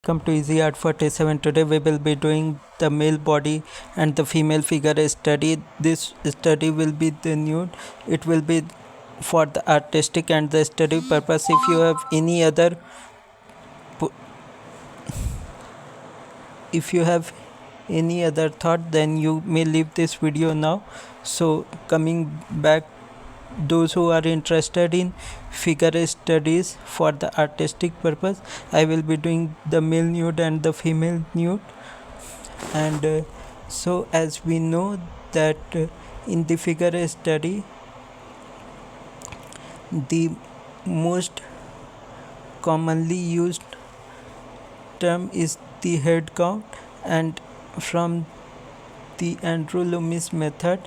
Welcome to Easy Art 47. Today we will be doing the male body and the female figure study. This study will be the nude. It will be for the artistic and the study purpose. If you have any other thought, then you may leave this video now. So coming back, those who are interested in figure studies for the artistic purpose, I will be doing the male nude and the female nude. And so as we know that in the figure study, the most commonly used term is the head count, and from the Andrew Loomis method,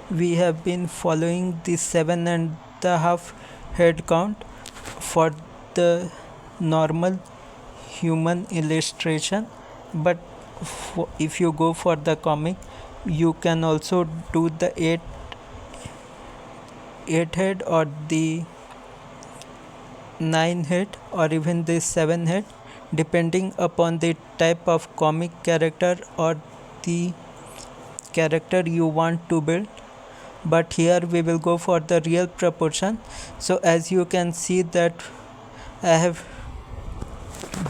we have been following the 7.5 head count for the normal human illustration. But if you go for the comic, you can also do the 8 head or the 9 head or even the 7 head, depending upon the type of comic character or the character you want to build. But here we will go for the real proportion. So as you can see that I have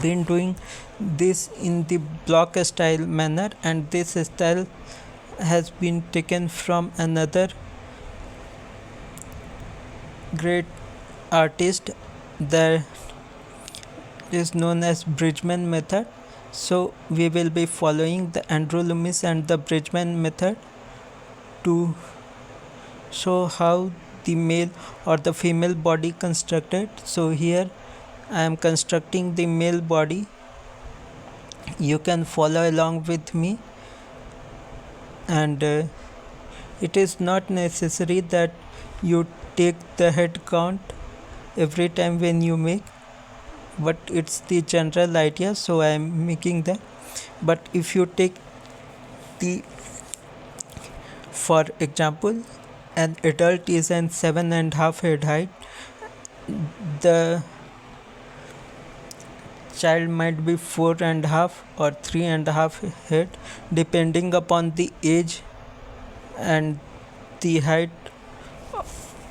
been doing this in the block style manner, and this style has been taken from another great artist that is known as Bridgman method. So we will be following the Andrew Loomis and the Bridgman method to show how the male or the female body constructed. So here I am constructing the male body. You can follow along with me, and it is not necessary that you take the head count every time when you make, but it's the general idea, so I am making that. But if you take for example, an adult is an 7.5 head height, the child might be 4.5 or 3.5 head, depending upon the age and the height.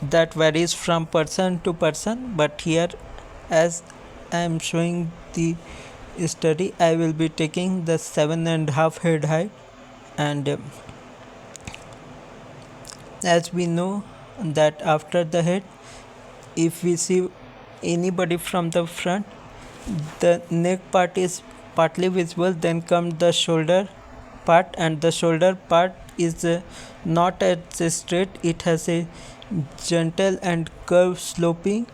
That varies from person to person, but here as I am showing the study, I will be taking the 7.5 head height. And as we know that after the head, if we see anybody from the front, the neck part is partly visible, then comes the shoulder part, and the shoulder part is not as straight, it has a gentle and curved sloping,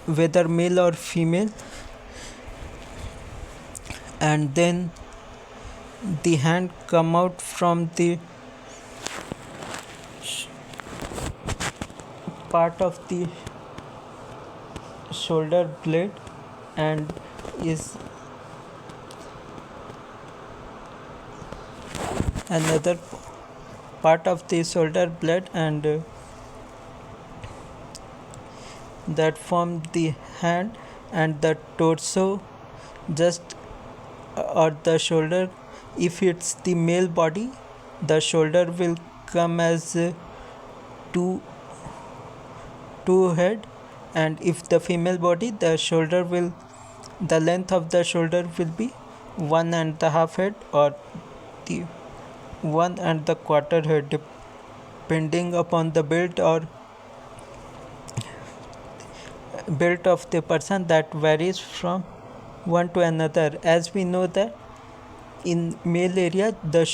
whether male or female. And then the hand come out from the part of the shoulder blade and is another part of the shoulder blade, and that form the hand and the torso just or the shoulder. If it's the male body, the shoulder will come as two head, and if the female body, the length of the shoulder will be 1.5 head or the 1.25 head, depending upon the build of the person. That varies from one to another. As we know that in male area, the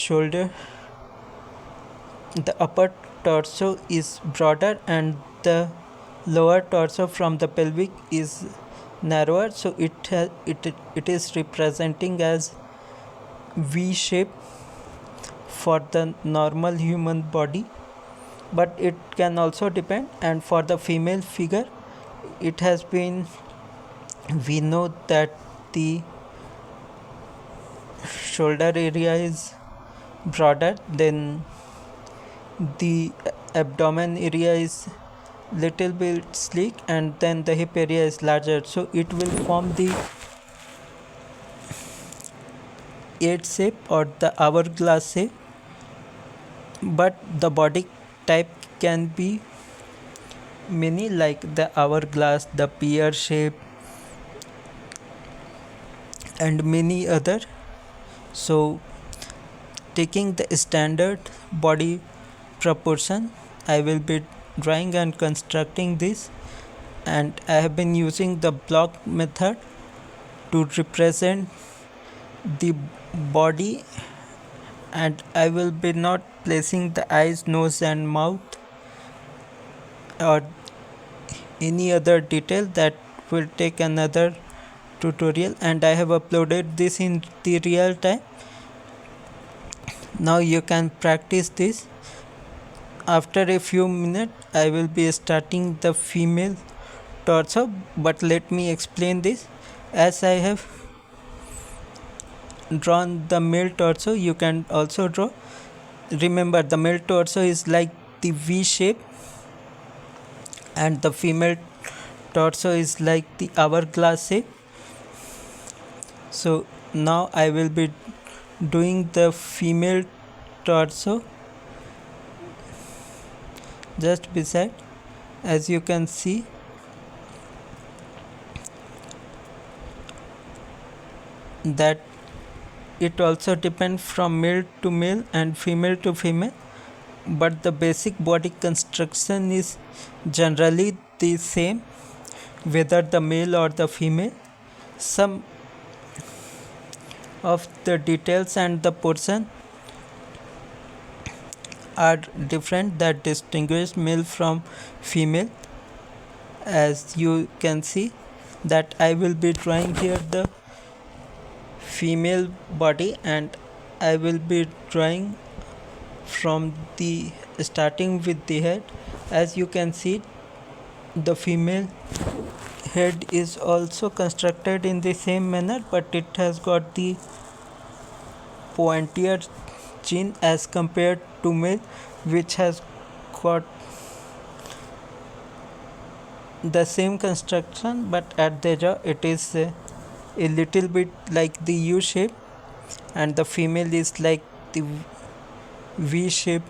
upper torso is broader and the lower torso from the pelvic is narrower, so it is representing as V shape for the normal human body. But it can also depend, and for the female figure, we know that the shoulder area is broader, then the abdomen area is little bit sleek, and then the hip area is larger, so it will form the 8 shape or the hourglass shape. But the body type can be many, like the hourglass, the pear shape, and many other. So taking the standard body proportion, I will be drawing and constructing this, and I have been using the block method to represent the body, and I will be not placing the eyes, nose and mouth or any other detail. That will take another tutorial, and I have uploaded this in the real time. Now you can practice this. After a few minutes I will be starting the female torso, but let me explain this. As I have drawn the male torso, you can also draw. Remember, the male torso is like the V shape and the female torso is like the hourglass shape. So now I will be doing the female torso just beside. As you can see, that it also depends from male to male and female to female, but the basic body construction is generally the same whether the male or the female. Some of the details and the portion are different that distinguish male from female. As you can see that I will be drawing here the female body, and I will be drawing from the starting with the head. As you can see, the female head is also constructed in the same manner, but it has got the pointier chin as compared to male, which has got the same construction, but at the jaw it is a little bit like the U shape, and the female is like the V shape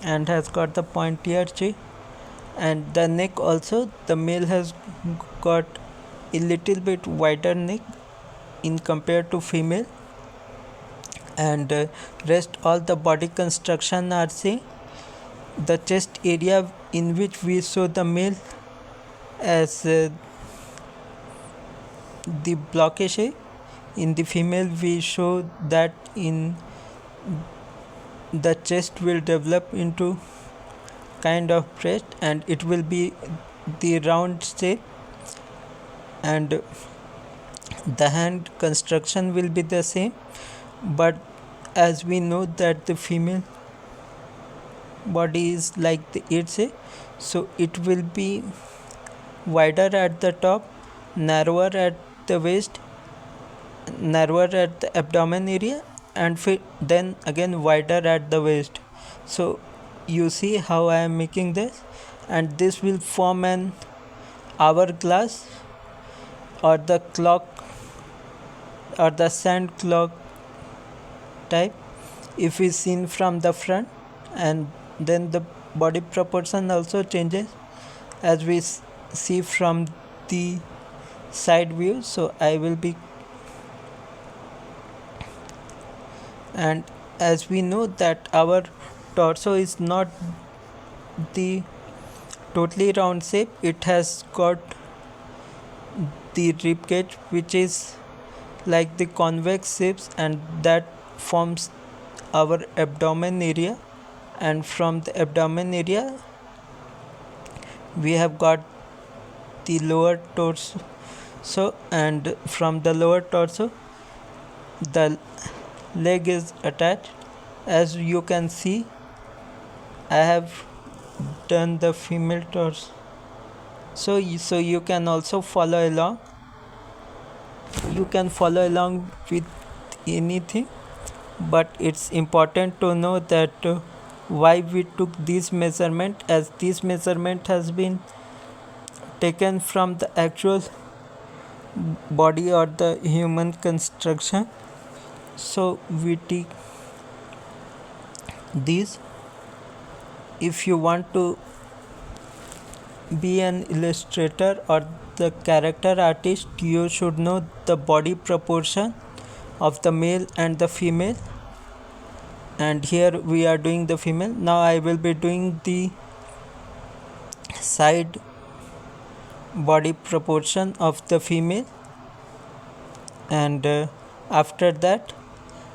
and has got the pointier chin. And the neck also, the male has got a little bit wider neck in compared to female, and rest all the body construction are same. The chest area in which we show the male as the blocky shape, in the female we show that in the chest will develop into kind of breast and it will be the round shape, and the hand construction will be the same. But as we know that the female body is like the 8 shape, so it will be wider at the top, narrower at the waist, narrower at the abdomen area, and then again wider at the waist. So you see how I am making this, and this will form an hourglass or the clock or the sand clock type if is seen from the front. And then the body proportion also changes as we see from the side view. So I will be, and as we know that our torso is not the totally round shape, it has got the rib cage which is like the convex shapes, and that forms our abdomen area. And from the abdomen area we have got the lower torso, and from the lower torso the leg is attached. As you can see, I have done the female torso, so you can also follow along. You can follow along with anything, but it's important to know that why we took this measurement, as this measurement has been taken from the actual body or the human construction. So we take these. If you want to be an illustrator or the character artist, you should know the body proportion of the male and the female, and here we are doing the female. Now I will be doing the side body proportion of the female, and after that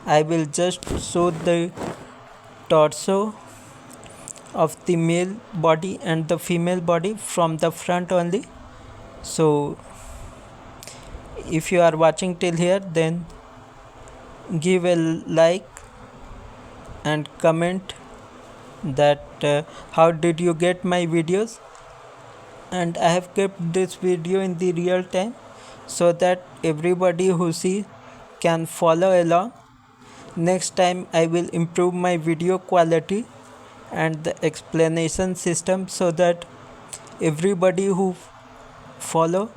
I will just show the torso of the male body and the female body from the front only. So if you are watching till here, then give a like and comment that how did you get my videos. And I have kept this video in the real time so that everybody who see can follow along. Next time I will improve my video quality and the explanation system so that everybody who follow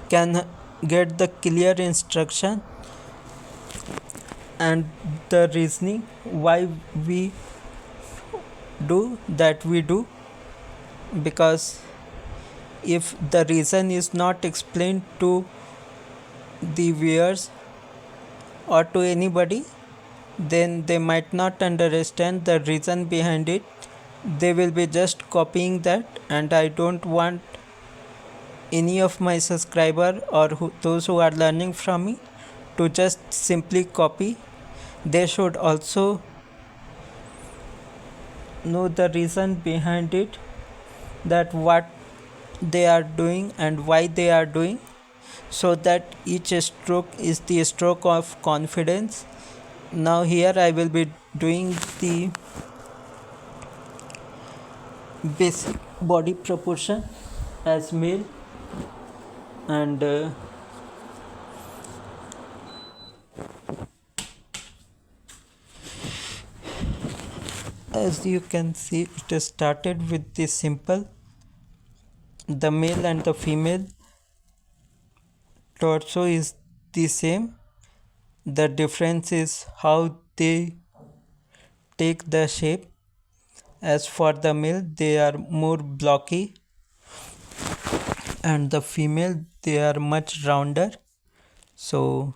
can get the clear instruction and the reasoning why we do that we do. Because if the reason is not explained to the viewers or to anybody, then they might not understand the reason behind it. They will be just copying that, and I don't want any of my subscriber or those who are learning from me to just simply copy. They should also know the reason behind it, that what they are doing and why they are doing, so that each stroke is the stroke of confidence. Now here I will be doing the basic body proportion as male, and as you can see, it started with the simple. The male and the female torso is the same. The difference is how they take the shape. As for the male, they are more blocky, and the female, they are much rounder. So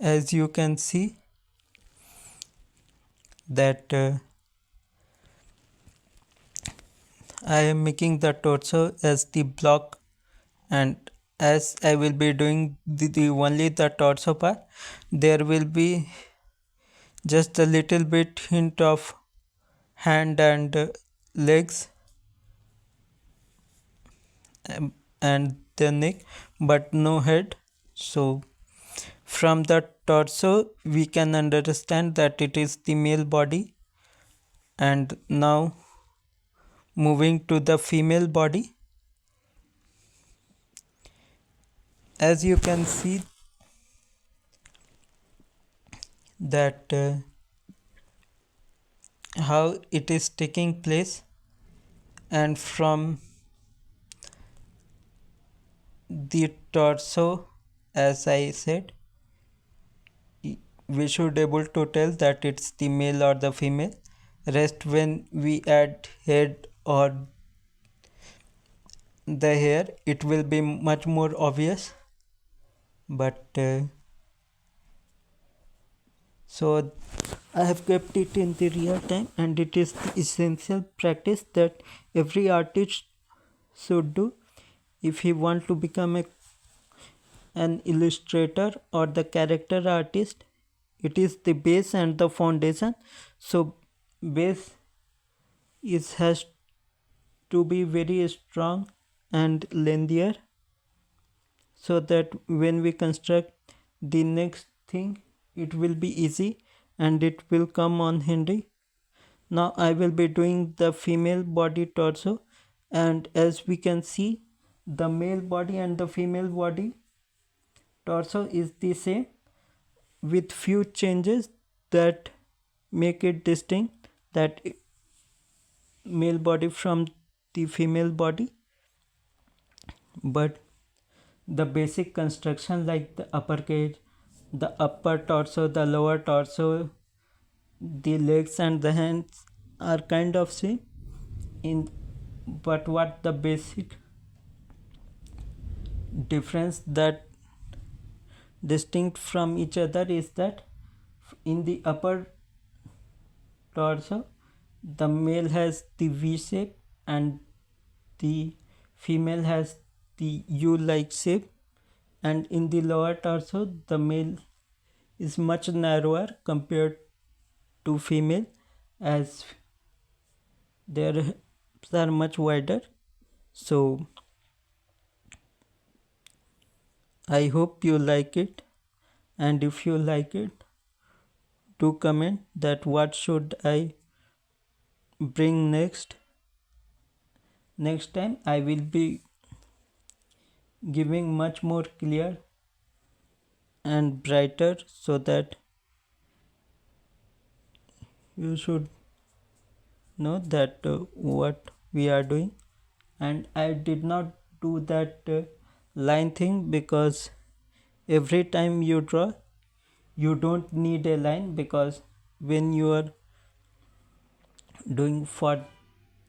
as you can see that I am making the torso as the block, and as I will be doing the only the torso part, there will be just a little bit hint of hand and legs and the neck, but no head. So from the torso we can understand that it is the male body. And now moving to the female body, as you can see that how it is taking place. And from the torso, as I said, we should able to tell that it's the male or the female. Rest, when we add head or the hair, it will be much more obvious. But so I have kept it in the real time, and it is the essential practice that every artist should do if he want to become an illustrator or the character artist. It is the base and the foundation. So base has to be very strong and linear, so that when we construct the next thing, it will be easy and it will come on handy. Now I will be doing the female body torso, and as we can see, the male body and the female body torso is the same, with few changes, that make it distinct that male body from the female body, but the basic construction like the upper cage, the upper torso, the lower torso, the legs and the hands are kind of same in, but what the basic difference that distinct from each other is that in the upper torso the male has the V shape and the female has the U-like shape, and in the lower torso the male is much narrower compared to female, as their hips are much wider. So I hope you like it, and if you like it, do comment that what should I bring next. Next time I will be giving much more clear and brighter, so that you should know that what we are doing. And I did not do that line thing because every time you draw you don't need a line, because when you are doing for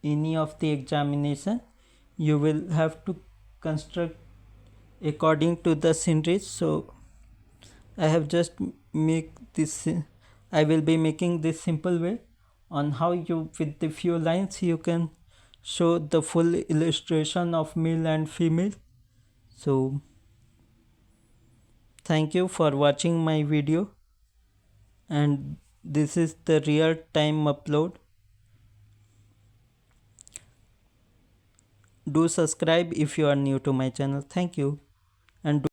any of the examination you will have to construct according to the sceneries. So I have just make this, I will be making this simple way on how you with the few lines you can show the full illustration of male and female. So thank you for watching my video, and this is the real time upload. Do subscribe if you are new to my channel. Thank you, and